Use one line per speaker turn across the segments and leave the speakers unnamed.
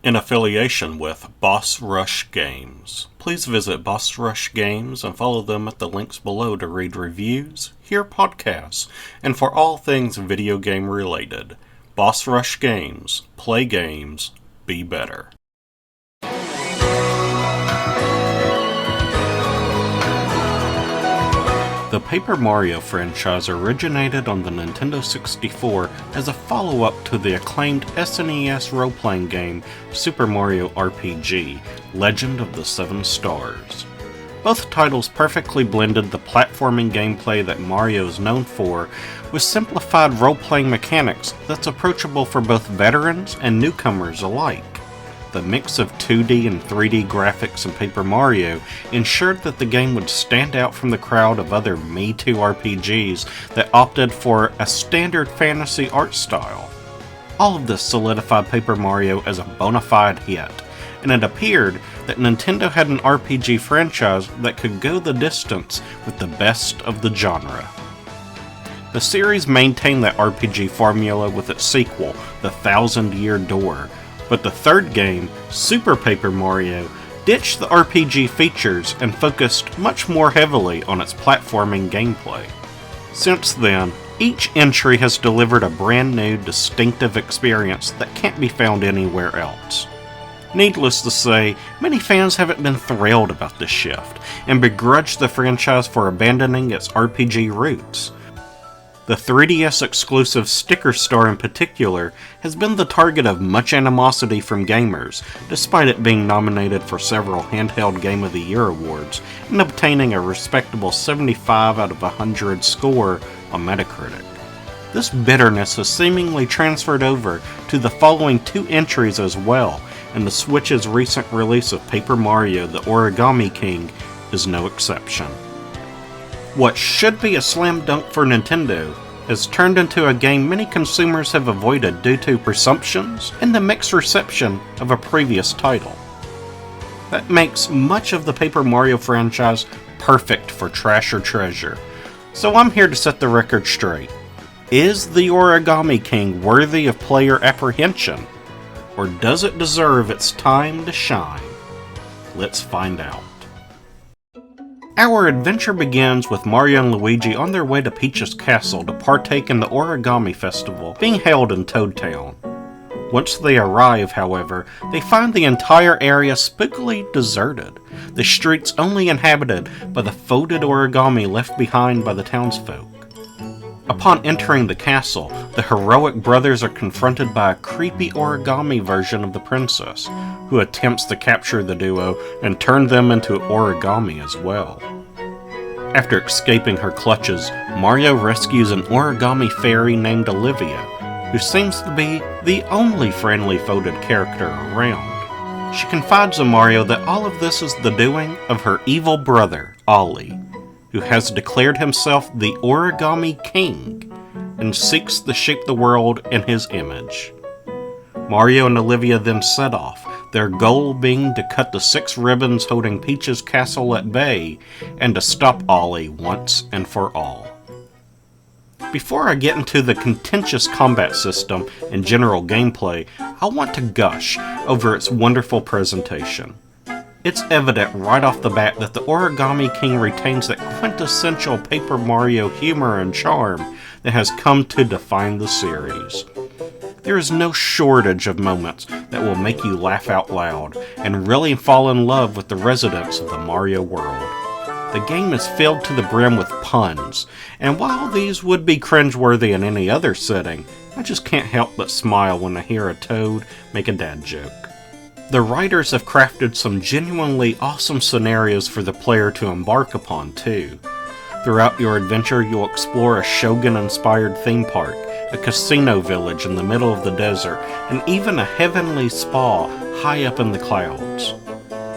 in affiliation with Boss Rush Games. Please visit Boss Rush Games and follow them at the links below to read reviews, hear podcasts, and for all things video game related. Boss Rush Games. Play games. Be better. The Paper Mario franchise originated on the Nintendo 64 as a follow-up to the acclaimed SNES role-playing game Super Mario RPG: Legend of the Seven Stars. Both titles perfectly blended the platforming gameplay that Mario is known for with simplified role-playing mechanics that's approachable for both veterans and newcomers alike. The mix of 2D and 3D graphics in Paper Mario ensured that the game would stand out from the crowd of other Me Too RPGs that opted for a standard fantasy art style. All of this solidified Paper Mario as a bona fide hit, and it appeared that Nintendo had an RPG franchise that could go the distance with the best of the genre. The series maintained that RPG formula with its sequel, The Thousand-Year Door, but the third game, Super Paper Mario, ditched the RPG features and focused much more heavily on its platforming gameplay. Since then, each entry has delivered a brand new, distinctive experience that can't be found anywhere else. Needless to say, many fans haven't been thrilled about this shift, and begrudge the franchise for abandoning its RPG roots. The 3DS exclusive Sticker Star in particular has been the target of much animosity from gamers, despite it being nominated for several Handheld Game of the Year awards and obtaining a respectable 75 out of 100 score on Metacritic. This bitterness has seemingly transferred over to the following two entries as well, and the Switch's recent release of Paper Mario: The Origami King is no exception. What should be a slam dunk for Nintendo has turned into a game many consumers have avoided due to presumptions and the mixed reception of a previous title. That makes much of the Paper Mario franchise perfect for trash or treasure, so I'm here to set the record straight. Is the Origami King worthy of player apprehension, or does it deserve its time to shine? Let's find out. Our adventure begins with Mario and Luigi on their way to Peach's castle to partake in the Origami Festival being held in Toad Town. Once they arrive, however, they find the entire area spookily deserted, the streets only inhabited by the folded origami left behind by the townsfolk. Upon entering the castle, the heroic brothers are confronted by a creepy origami version of the princess, who attempts to capture the duo and turn them into origami as well. After escaping her clutches, Mario rescues an origami fairy named Olivia, who seems to be the only friendly folded character around. She confides in Mario that all of this is the doing of her evil brother, Ollie, who has declared himself the Origami King and seeks to shape the world in his image. Mario and Olivia then set off, their goal being to cut the 6 ribbons holding Peach's castle at bay and to stop Ollie once and for all. Before I get into the contentious combat system and general gameplay, I want to gush over its wonderful presentation. It's evident right off the bat that the Origami King retains that quintessential Paper Mario humor and charm that has come to define the series. There is no shortage of moments that will make you laugh out loud and really fall in love with the residents of the Mario world. The game is filled to the brim with puns, and while these would be cringeworthy in any other setting, I just can't help but smile when I hear a Toad make a dad joke. The writers have crafted some genuinely awesome scenarios for the player to embark upon too. Throughout your adventure, you'll explore a Shogun-inspired theme park, a casino village in the middle of the desert, and even a heavenly spa high up in the clouds.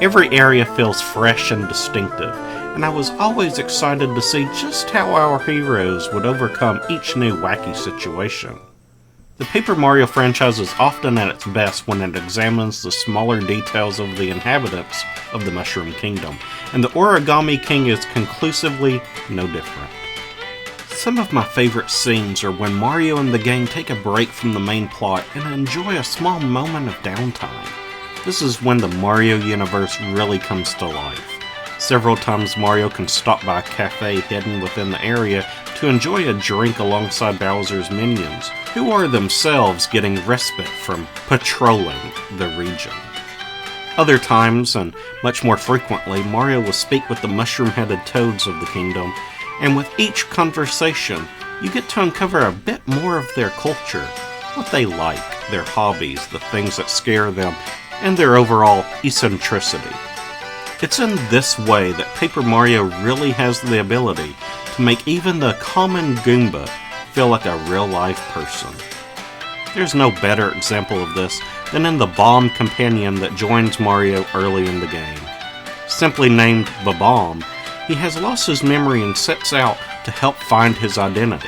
Every area feels fresh and distinctive, and I was always excited to see just how our heroes would overcome each new wacky situation. The Paper Mario franchise is often at its best when it examines the smaller details of the inhabitants of the Mushroom Kingdom, and the Origami King is conclusively no different. Some of my favorite scenes are when Mario and the gang take a break from the main plot and enjoy a small moment of downtime. This is when the Mario universe really comes to life. Several times Mario can stop by a cafe hidden within the area to enjoy a drink alongside Bowser's minions, who are themselves getting respite from patrolling the region. Other times, and much more frequently, Mario will speak with the mushroom-headed toads of the kingdom, and with each conversation, you get to uncover a bit more of their culture, what they like, their hobbies, the things that scare them, and their overall eccentricity. It's in this way that Paper Mario really has the ability to make even the common Goomba feel like a real-life person. There's no better example of this than in the Bomb companion that joins Mario early in the game. Simply named Bomb, he has lost his memory and sets out to help find his identity.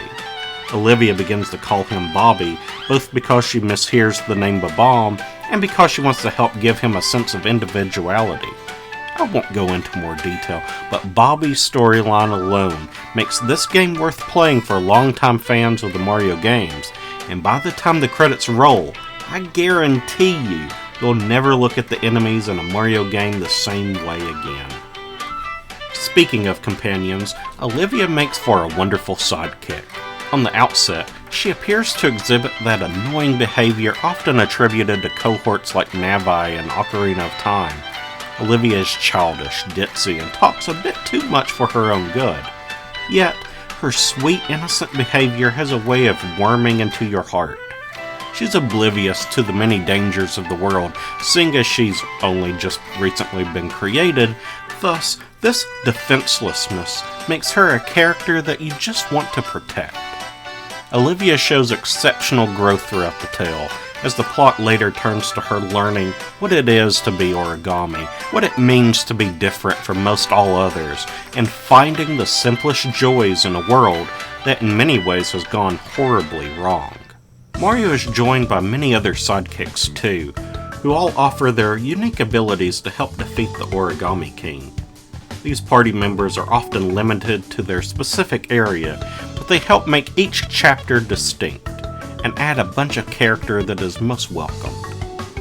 Olivia begins to call him Bobby, both because she mishears the name Bomb and because she wants to help give him a sense of individuality. I won't go into more detail, but Bobby's storyline alone makes this game worth playing for longtime fans of the Mario games, and by the time the credits roll, I guarantee you'll never look at the enemies in a Mario game the same way again. Speaking of companions, Olivia makes for a wonderful sidekick. On the outset, she appears to exhibit that annoying behavior often attributed to cohorts like Navi and Ocarina of Time. Olivia is childish, ditzy, and talks a bit too much for her own good. Yet, her sweet, innocent behavior has a way of worming into your heart. She's oblivious to the many dangers of the world, seeing as she's only just recently been created. Thus, this defenselessness makes her a character that you just want to protect. Olivia shows exceptional growth throughout the tale, as the plot later turns to her learning what it is to be Origami, what it means to be different from most all others, and finding the simplest joys in a world that in many ways has gone horribly wrong. Mario is joined by many other sidekicks too, who all offer their unique abilities to help defeat the Origami King. These party members are often limited to their specific area, but they help make each chapter distinct, and add a bunch of character that is most welcomed.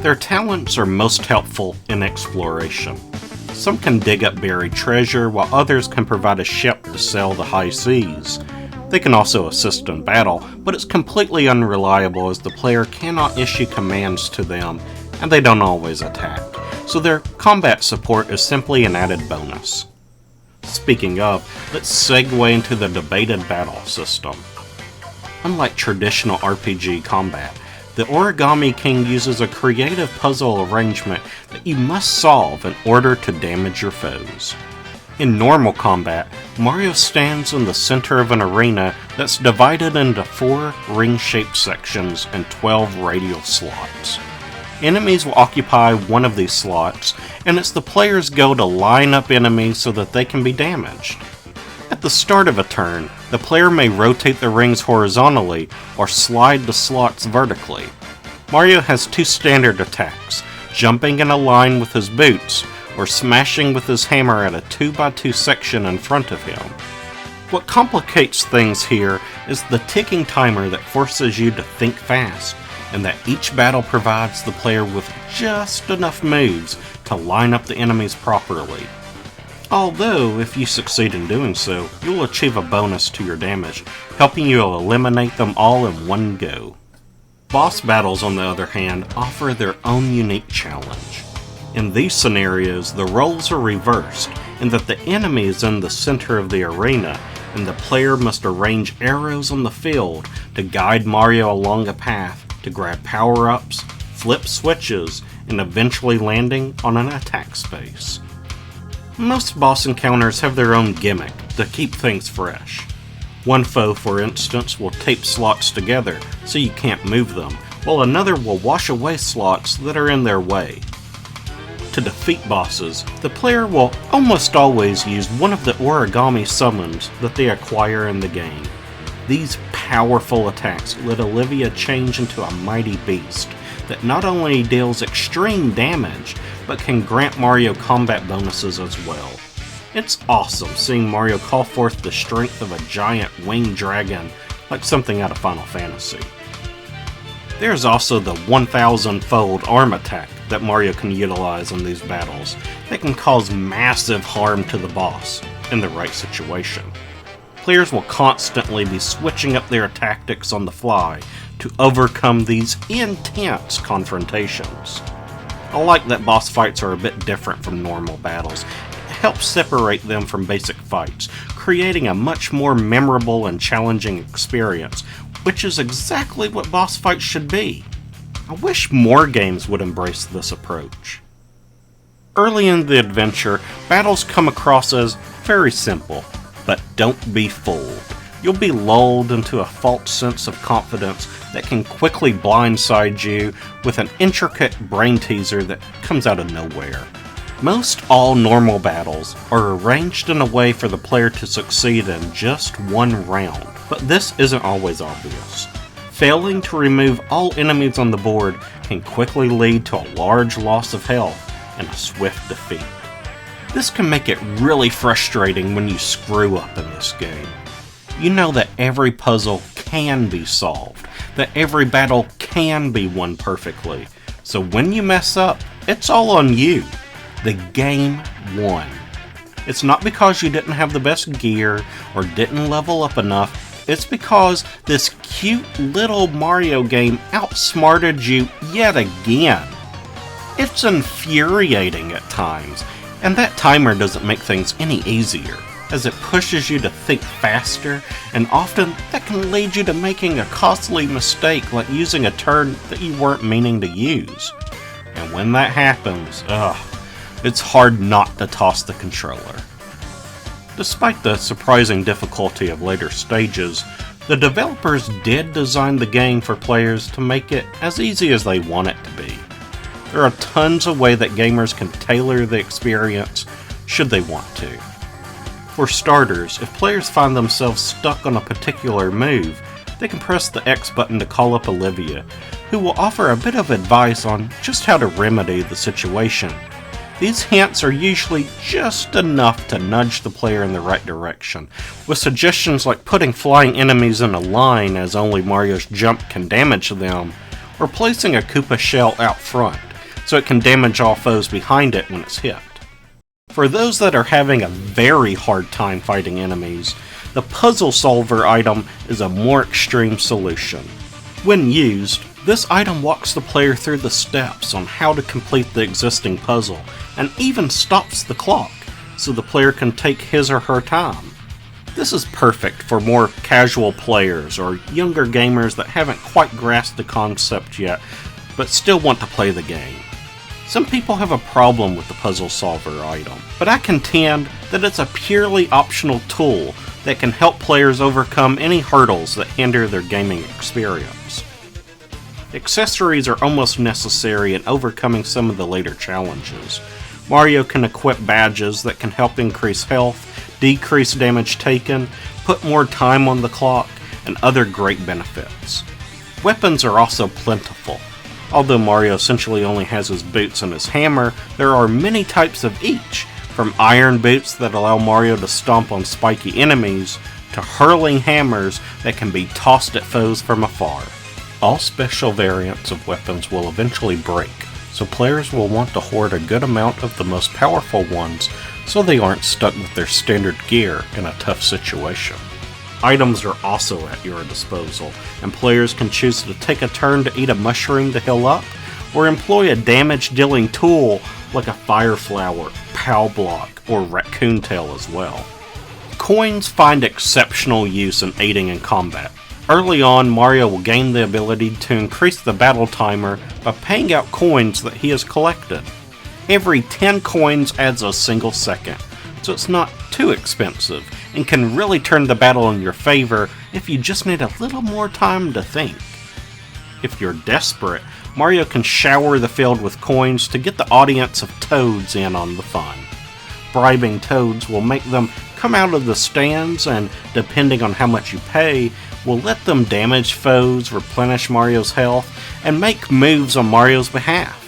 Their talents are most helpful in exploration. Some can dig up buried treasure, while others can provide a ship to sail the high seas. They can also assist in battle, but it's completely unreliable as the player cannot issue commands to them, and they don't always attack, so their combat support is simply an added bonus. Speaking of, let's segue into the debated battle system. Unlike traditional RPG combat, the Origami King uses a creative puzzle arrangement that you must solve in order to damage your foes. In normal combat, Mario stands in the center of an arena that's divided into 4 ring-shaped sections and 12 radial slots. Enemies will occupy one of these slots, and it's the player's goal to line up enemies so that they can be damaged. At the start of a turn, the player may rotate the rings horizontally or slide the slots vertically. Mario has 2 standard attacks, jumping in a line with his boots, or smashing with his hammer at a 2x2 section in front of him. What complicates things here is the ticking timer that forces you to think fast, and that each battle provides the player with just enough moves to line up the enemies properly. Although, if you succeed in doing so, you'll achieve a bonus to your damage, helping you eliminate them all in one go. Boss battles, on the other hand, offer their own unique challenge. In these scenarios, the roles are reversed, in that the enemy is in the center of the arena, and the player must arrange arrows on the field to guide Mario along a path to grab power-ups, flip switches, and eventually landing on an attack space. Most boss encounters have their own gimmick to keep things fresh. One foe, for instance, will tape slots together so you can't move them, while another will wash away slots that are in their way. To defeat bosses, the player will almost always use one of the Origami summons that they acquire in the game. These powerful attacks let Olivia change into a mighty beast that not only deals extreme damage, but can grant Mario combat bonuses as well. It's awesome seeing Mario call forth the strength of a giant winged dragon like something out of Final Fantasy. There's also the 1,000-fold arm attack that Mario can utilize in these battles that can cause massive harm to the boss in the right situation. Players will constantly be switching up their tactics on the fly to overcome these intense confrontations. I like that boss fights are a bit different from normal battles. It helps separate them from basic fights, creating a much more memorable and challenging experience, which is exactly what boss fights should be. I wish more games would embrace this approach. Early in the adventure, battles come across as very simple, but don't be fooled. You'll be lulled into a false sense of confidence that can quickly blindside you with an intricate brain teaser that comes out of nowhere. Most all normal battles are arranged in a way for the player to succeed in just one round, but this isn't always obvious. Failing to remove all enemies on the board can quickly lead to a large loss of health and a swift defeat. This can make it really frustrating when you screw up in this game. You know that every puzzle can be solved, that every battle can be won perfectly, so when you mess up, it's all on you. The game won. It's not because you didn't have the best gear or didn't level up enough, it's because this cute little Mario game outsmarted you yet again. It's infuriating at times, and that timer doesn't make things any easier, as it pushes you to think faster, and often that can lead you to making a costly mistake like using a turn that you weren't meaning to use. And when that happens, it's hard not to toss the controller. Despite the surprising difficulty of later stages, the developers did design the game for players to make it as easy as they want it to be. There are tons of ways that gamers can tailor the experience should they want to. For starters, if players find themselves stuck on a particular move, they can press the X button to call up Olivia, who will offer a bit of advice on just how to remedy the situation. These hints are usually just enough to nudge the player in the right direction, with suggestions like putting flying enemies in a line as only Mario's jump can damage them, or placing a Koopa shell out front, so it can damage all foes behind it when it's hit. For those that are having a very hard time fighting enemies, the Puzzle Solver item is a more extreme solution. When used, this item walks the player through the steps on how to complete the existing puzzle, and even stops the clock, so the player can take his or her time. This is perfect for more casual players or younger gamers that haven't quite grasped the concept yet, but still want to play the game. Some people have a problem with the Puzzle Solver item, but I contend that it's a purely optional tool that can help players overcome any hurdles that hinder their gaming experience. Accessories are almost necessary in overcoming some of the later challenges. Mario can equip badges that can help increase health, decrease damage taken, put more time on the clock, and other great benefits. Weapons are also plentiful. Although Mario essentially only has his boots and his hammer, there are many types of each, from iron boots that allow Mario to stomp on spiky enemies, to hurling hammers that can be tossed at foes from afar. All special variants of weapons will eventually break, so players will want to hoard a good amount of the most powerful ones so they aren't stuck with their standard gear in a tough situation. Items are also at your disposal, and players can choose to take a turn to eat a mushroom to heal up, or employ a damage-dealing tool like a fire flower, pow block, or raccoon tail as well. Coins find exceptional use in aiding in combat. Early on, Mario will gain the ability to increase the battle timer by paying out coins that he has collected. Every 10 coins adds a single second, so it's not too expensive, and can really turn the battle in your favor if you just need a little more time to think. If you're desperate, Mario can shower the field with coins to get the audience of Toads in on the fun. Bribing Toads will make them come out of the stands, and depending on how much you pay, will let them damage foes, replenish Mario's health, and make moves on Mario's behalf.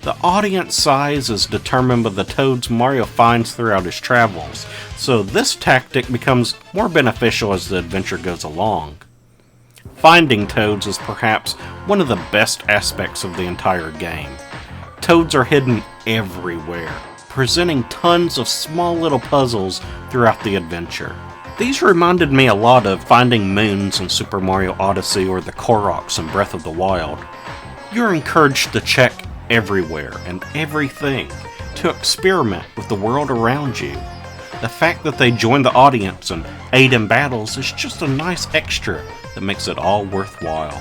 The audience size is determined by the Toads Mario finds throughout his travels, so this tactic becomes more beneficial as the adventure goes along. finding Toads is perhaps one of the best aspects of the entire game. Toads are hidden everywhere, presenting tons of small little puzzles throughout the adventure. These reminded me a lot of finding moons in Super Mario Odyssey or the Koroks in Breath of the Wild. You're encouraged to check everywhere and everything, to experiment with the world around you. The fact that they join the audience and aid in battles is just a nice extra that makes it all worthwhile.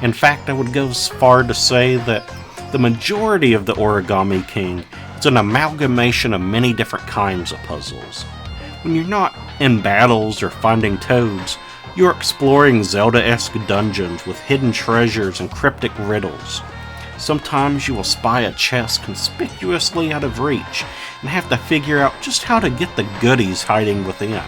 In fact, I would go as far to say that the majority of the Origami King is an amalgamation of many different kinds of puzzles. When you're not in battles or finding Toads, you're exploring Zelda-esque dungeons with hidden treasures and cryptic riddles. Sometimes you will spy a chest conspicuously out of reach and have to figure out just how to get the goodies hiding within.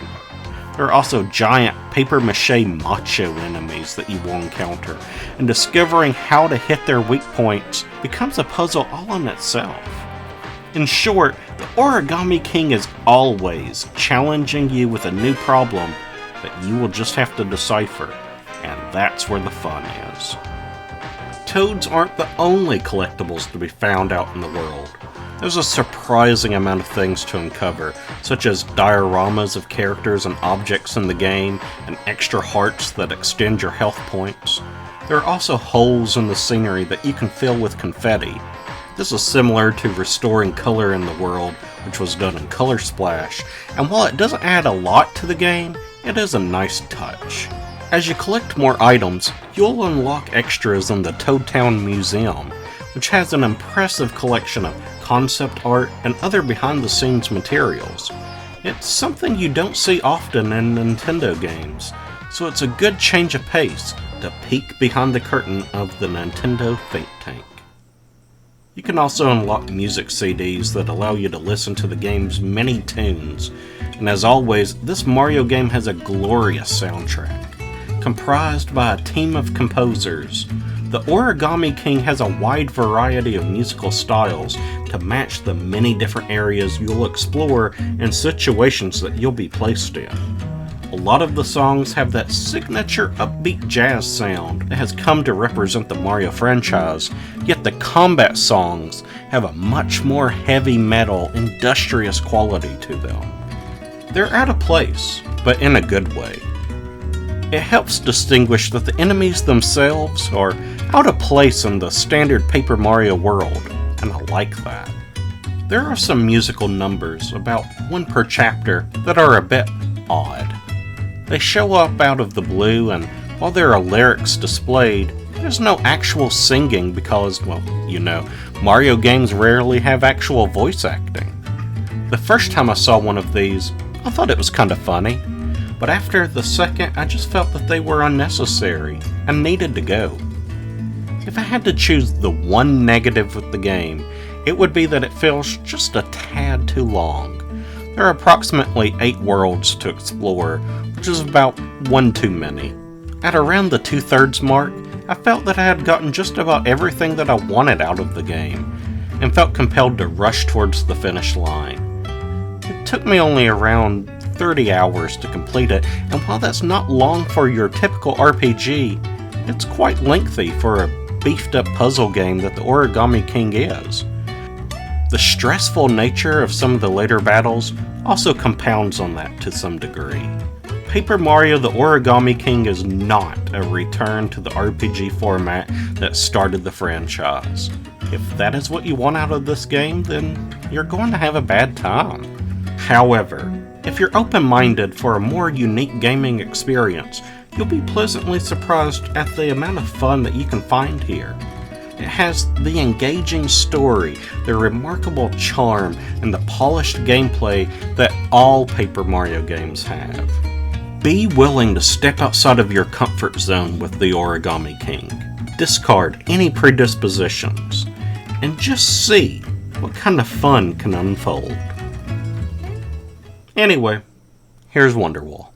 There are also giant papier-mâché macho enemies that you will encounter, and discovering how to hit their weak points becomes a puzzle all in itself. In short, the Origami King is always challenging you with a new problem that you will just have to decipher, and that's where the fun is. Toads aren't the only collectibles to be found out in the world. There's a surprising amount of things to uncover, such as dioramas of characters and objects in the game, and extra hearts that extend your health points. There are also holes in the scenery that you can fill with confetti. This is similar to restoring color in the world, which was done in Color Splash, and while it doesn't add a lot to the game, it is a nice touch. As you collect more items, you'll unlock extras in the Toad Town Museum, which has an impressive collection of concept art and other behind-the-scenes materials. It's something you don't see often in Nintendo games, so it's a good change of pace to peek behind the curtain of the Nintendo think tank. You can also unlock music CDs that allow you to listen to the game's many tunes, and as always, this Mario game has a glorious soundtrack. Comprised by a team of composers, the Origami King has a wide variety of musical styles to match the many different areas you'll explore and situations that you'll be placed in. A lot of the songs have that signature upbeat jazz sound that has come to represent the Mario franchise, yet the combat songs have a much more heavy metal, industrious quality to them. They're out of place, but in a good way. It helps distinguish that the enemies themselves are out of place in the standard Paper Mario world, and I like that. There are some musical numbers, about one per chapter, that are a bit odd. They show up out of the blue, and while there are lyrics displayed, there's no actual singing because, well, you know, Mario games rarely have actual voice acting. The first time I saw one of these, I thought it was kind of funny. But after the second, I just felt that they were unnecessary and needed to go. If I had to choose the one negative with the game, it would be that it feels just a tad too long. There are approximately 8 worlds to explore, which is about one too many. At around the 2/3 mark, I felt that I had gotten just about everything that I wanted out of the game, and felt compelled to rush towards the finish line. It took me only around 30 hours to complete it, and while that's not long for your typical RPG, it's quite lengthy for a beefed up puzzle game that the Origami King is. The stressful nature of some of the later battles also compounds on that to some degree. Paper Mario the Origami King is not a return to the RPG format that started the franchise. If that is what you want out of this game, then you're going to have a bad time. However, if you're open-minded for a more unique gaming experience, you'll be pleasantly surprised at the amount of fun that you can find here. It has the engaging story, the remarkable charm, and the polished gameplay that all Paper Mario games have. Be willing to step outside of your comfort zone with the Origami King. Discard any predispositions, and just see what kind of fun can unfold. Anyway, here's Wonderwall.